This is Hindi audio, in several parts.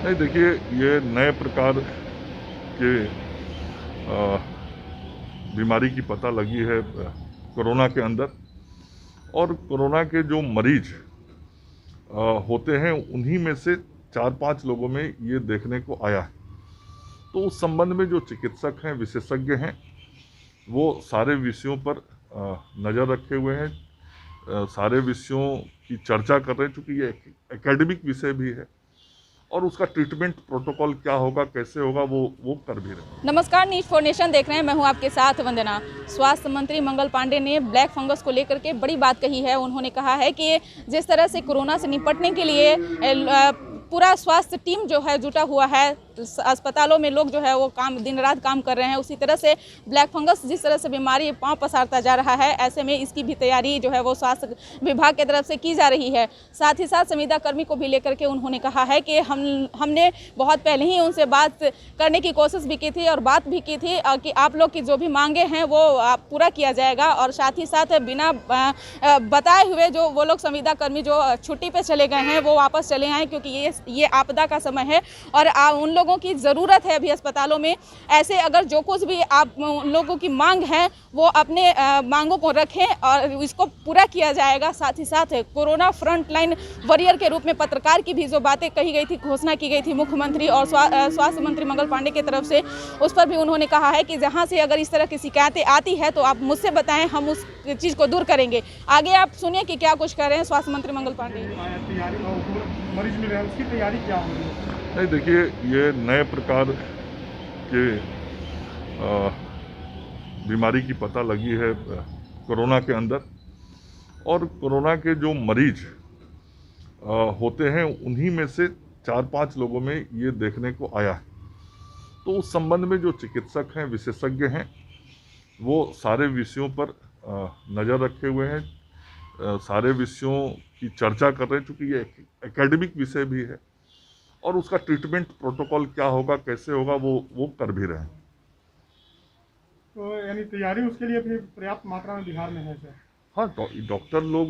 नहीं, देखिए, ये नए प्रकार के बीमारी की पता लगी है कोरोना के अंदर। और कोरोना के जो मरीज होते हैं उन्हीं में से 4-5 लोगों में ये देखने को आया है। तो उस संबंध में जो चिकित्सक हैं, विशेषज्ञ हैं, वो सारे विषयों पर नज़र रखे हुए हैं, सारे विषयों की चर्चा कर रहे हैं, चूँकि ये एकेडमिक विषय भी है और उसका ट्रीटमेंट प्रोटोकॉल क्या होगा, कैसे होगा, वो कर भी रहे हैं। नमस्कार, न्यूज़ फॉर नेशन देख रहे हैं। मैं हूं आपके साथ वंदना। स्वास्थ्य मंत्री मंगल पांडे ने ब्लैक फंगस को लेकर के बड़ी बात कही है। उन्होंने कहा है कि जिस तरह से कोरोना से निपटने के लिए पूरा स्वास्थ्य टीम जो है जुटा हुआ है, अस्पतालों में लोग जो है वो दिन रात काम कर रहे हैं, उसी तरह से ब्लैक फंगस जिस तरह से बीमारी पांव पसारता जा रहा है, ऐसे में इसकी भी तैयारी जो है वो स्वास्थ्य विभाग की तरफ से की जा रही है। साथ ही साथ संविदा कर्मी को भी लेकर के उन्होंने कहा है कि हमने बहुत पहले ही उनसे बात करने की कोशिश भी की थी और बात भी की थी कि आप लोग की जो भी मांगे हैं वो पूरा किया जाएगा। और साथ ही साथ बिना बताए हुए जो वो लोग संविदा कर्मी जो छुट्टी पे चले गए हैं वो वापस चले आए, क्योंकि ये आपदा का समय है और उन लोगों की ज़रूरत है अभी अस्पतालों में। ऐसे अगर जो कुछ भी आप उन लोगों की मांग है वो अपने मांगों को रखें और इसको पूरा किया जाएगा। साथ ही साथ कोरोना फ्रंट लाइन वॉरियर के रूप में पत्रकार की भी जो बातें कही गई थी, घोषणा की गई थी मुख्यमंत्री और स्वास्थ्य मंत्री मंगल पांडे की तरफ से, उस पर भी उन्होंने कहा है कि जहां से अगर इस तरह की शिकायतें आती है तो आप मुझसे बताएं, हम उस चीज़ को दूर करेंगे। आगे आप सुनिए कि क्या कुछ कर रहे हैं स्वास्थ्य मंत्री मंगल पांडे। मरीज मिल रहे हैं, उसकी तैयारी क्या हो रही है? नहीं, देखिए, ये नए प्रकार के बीमारी की पता लगी है कोरोना के अंदर। और कोरोना के जो मरीज होते हैं उन्हीं में से 4-5 लोगों में ये देखने को आया है। तो उस संबंध में जो चिकित्सक हैं, विशेषज्ञ हैं, वो सारे विषयों पर नज़र रखे हुए हैं, सारे विषयों की चर्चा कर रहे हैं, चूँकि ये एकेडमिक विषय भी है और उसका ट्रीटमेंट प्रोटोकॉल क्या होगा, कैसे होगा, वो कर भी रहे हैं। तो यानी तैयारी उसके लिए भी पर्याप्त मात्रा में बिहार में है सर? हाँ, डॉक्टर लोग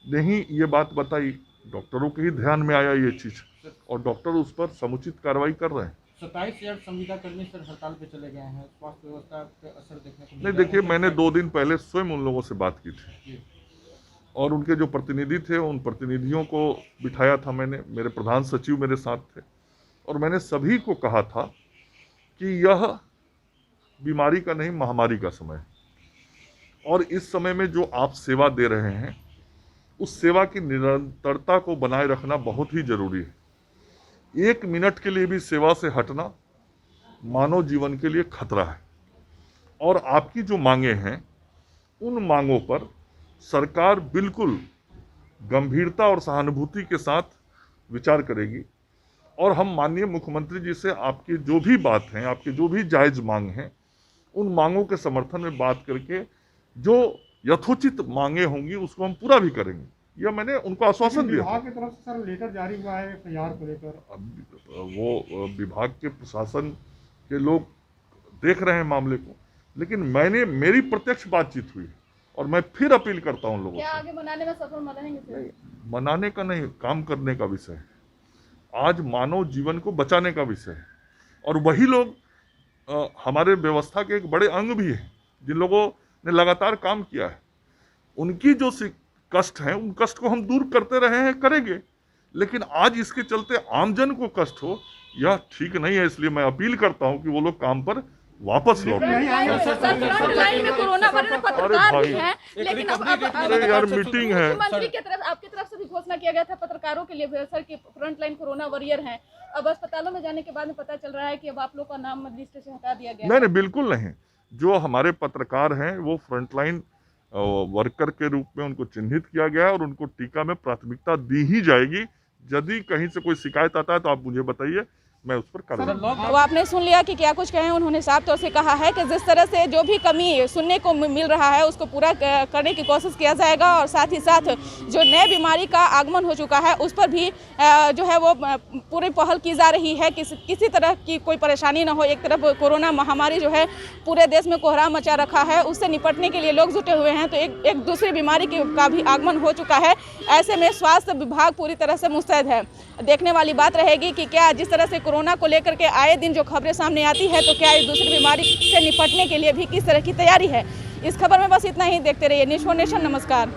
ने ही ये बात बताई, डॉक्टरों के ही ध्यान में आया ये चीज़ और डॉक्टर उस पर समुचित कार्रवाई कर रहे हैं। 27,000 संविदा कर्मी सर हड़ताल पे चले गए हैं, स्वास्थ्य व्यवस्था पे असर देखने को नहीं, देखिए, मैंने 2 दिन पहले स्वयं उन लोगों से बात की थी और उनके जो प्रतिनिधि थे उन प्रतिनिधियों को बिठाया था मैंने, मेरे प्रधान सचिव मेरे साथ थे और मैंने सभी को कहा था कि यह बीमारी का नहीं, महामारी का समय है और इस समय में जो आप सेवा दे रहे हैं उस सेवा की निरंतरता को बनाए रखना बहुत ही जरूरी है। 1 मिनट के लिए भी सेवा से हटना मानव जीवन के लिए खतरा है और आपकी जो मांगे हैं उन मांगों पर सरकार बिल्कुल गंभीरता और सहानुभूति के साथ विचार करेगी और हम माननीय मुख्यमंत्री जी से आपकी जो भी बात है, आपकी जो भी जायज़ मांग हैं, उन मांगों के समर्थन में बात करके जो यथोचित मांगे होंगी उसको हम पूरा भी करेंगे। यह मैंने उनको आश्वासन दिया। विभाग की तरफ से सर लेटर जारी हुआ है एफआईआर को लेकर। वो विभाग के प्रशासन के लोग देख रहे हैं मामले को, लेकिन मेरी प्रत्यक्ष बातचीत हुई और मैं फिर अपील करता हूं लोगों से। आगे मनाने में सफल रहेंगे? मनाने का नहीं, काम करने का विषय है। आज मानव जीवन को बचाने का विषय है और वही लोग हमारे व्यवस्था के एक बड़े अंग भी हैं जिन लोगों ने लगातार काम किया है। उनकी जो कष्ट हैं उन कष्ट को हम दूर करते रहे हैं, करेंगे, लेकिन आज इसके चलते आमजन को कष्ट हो यह ठीक नहीं है। इसलिए मैं अपील करता हूं कि वो लोग काम पर वापस लौटें। अरे यार, मीटिंग है। मुख्यमंत्री की तरफ, आपकी तरफ से भी घोषणा किया गया था पत्रकारों के लिए सर कि फ्रंट लाइन कोरोना वॉरियर हैं। अब अस्पतालों में जाने के बाद में पता चल रहा है कि अब आप लोग का नाम लिस्ट से हटा दिया गया। नहीं, बिल्कुल नहीं। जो हमारे पत्रकार हैं वो फ्रंटलाइन वर्कर के रूप में उनको चिन्हित किया गया है और उनको टीका में प्राथमिकता दी ही जाएगी। यदि कहीं से कोई शिकायत आता है तो आप मुझे बताइए, मैं उस पर कार्रवाई करूंगा। तो आपने सुन लिया कि क्या कुछ कहें। उन्होंने साफ तौर से कहा है कि जिस तरह से जो भी कमी सुनने को मिल रहा है उसको पूरा करने की कोशिश किया जाएगा और साथ ही साथ जो नए बीमारी का आगमन हो चुका है उस पर भी जो है वो पूरी पहल की जा रही है। किसी तरह की कोई परेशानी ना हो। एक तरफ कोरोना महामारी जो है पूरे देश में कोहराम मचा रखा है, उससे निपटने के लिए लोग जुटे हुए हैं, तो एक दूसरी बीमारी का भी आगमन हो चुका है। ऐसे में स्वास्थ्य विभाग पूरी तरह से मुस्तैद है। देखने वाली बात रहेगी कि क्या जिस तरह से कोरोना को लेकर के आए दिन जो खबरें सामने आती है तो क्या इस दूसरी बीमारी से निपटने के लिए भी किस तरह की तैयारी है। इस खबर में बस इतना ही। देखते रहिए न्यूज़4 नेशन। नमस्कार।